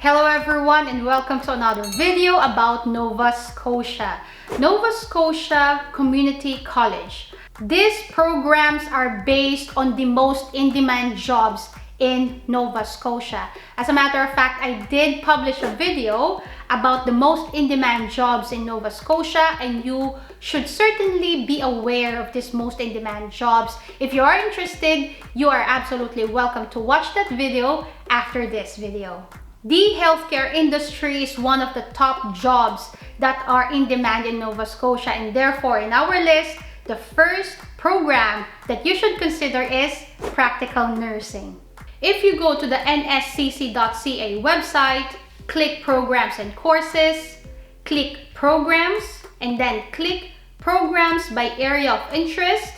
Hello everyone and welcome to another video about Nova Scotia. Nova Scotia Community College. These programs are based on the most in-demand jobs in Nova Scotia. As a matter of fact, I did publish a video about the most in-demand jobs in Nova Scotia, and you should certainly be aware of these most in-demand jobs. If you are interested, you are absolutely welcome to watch that video after this video. The healthcare industry is one of the top jobs that are in demand in Nova Scotia, and therefore in our list, the first program that you should consider is practical nursing. If you go to the NSCC.ca website, click programs and courses, click programs, and then click programs by area of interest,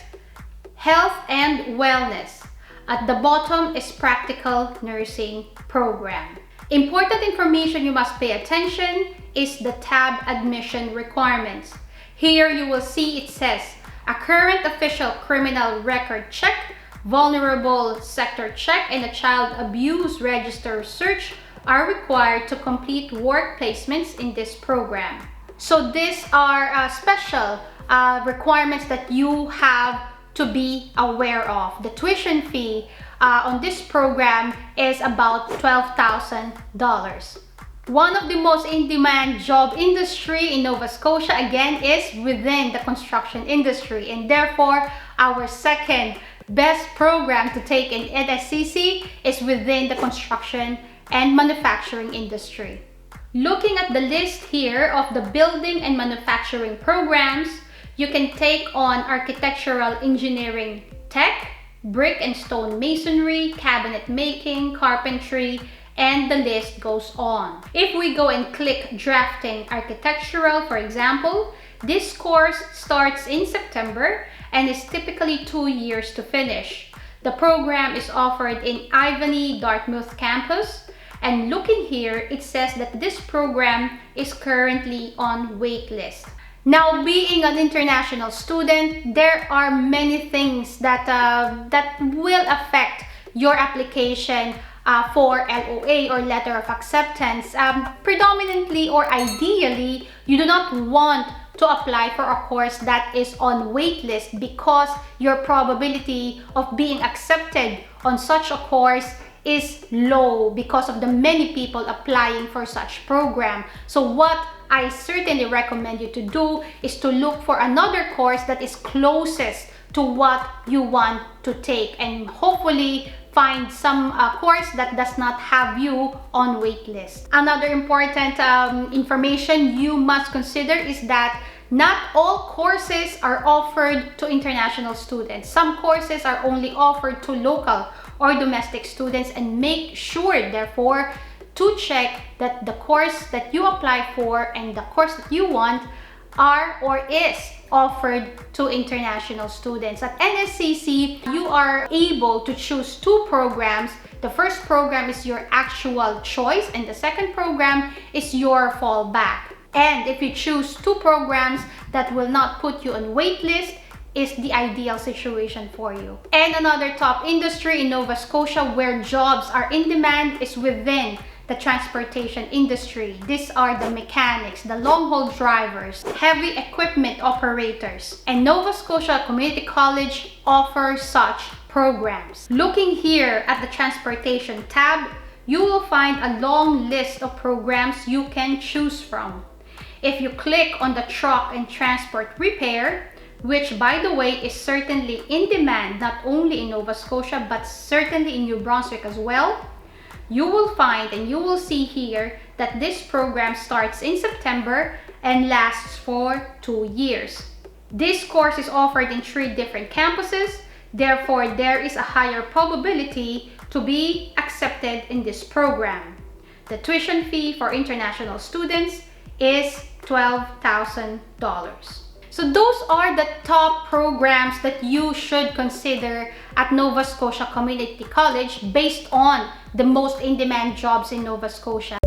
health and wellness. At the bottom is practical nursing program. Important information you must pay attention is the tab admission requirements. Here you will see it says a current official criminal record check, vulnerable sector check, and a child abuse register search are required to complete work placements in this program. So these are special requirements that you have to be aware of. The tuition fee on this program is about $12,000. One of the most in-demand job industry in Nova Scotia again is within the construction industry, and therefore our second best program to take in NSCC is within the construction and manufacturing industry. Looking at the list here of the building and manufacturing programs, you can take on architectural engineering tech, brick and stone masonry, cabinet making, carpentry, and the list goes on. If we go and click drafting architectural, for example, this course starts in September and is typically 2 years to finish. The program is offered in Ivany Dartmouth campus, and looking here, it says that this program is currently on waitlist. Now, being an international student, there are many things that will affect your application for LOA or letter of acceptance. Predominantly or ideally, you do not want to apply for a course that is on waitlist because your probability of being accepted on such a course is low because of the many people applying for such program. So what I certainly recommend you to do is to look for another course that is closest to what you want to take, and hopefully find some course that does not have you on waitlist. Another important information you must consider is that not all courses are offered to international students. Some courses are only offered to local or domestic students, and make sure therefore to check that the course that you apply for and the course that you want are or is offered to international students. At NSCC, you are able to choose two programs. The first program is your actual choice, and the second program is your fallback. And if you choose two programs that will not put you on waitlist, is the ideal situation for you. And another top industry in Nova Scotia where jobs are in demand is within the transportation industry. These are the mechanics, the long-haul drivers, heavy equipment operators, and Nova Scotia Community College offers such programs. Looking here at the transportation tab, you will find a long list of programs you can choose from. If you click on the truck and transport repair, which by the way is certainly in demand not only in Nova Scotia but certainly in New Brunswick as well, you will find and you will see here that this program starts in September and lasts for 2 years. This course is offered in 3 different campuses, therefore there is a higher probability to be accepted in this program. The tuition fee for international students is $12,000. So those are the top programs that you should consider at Nova Scotia Community College based on the most in-demand jobs in Nova Scotia.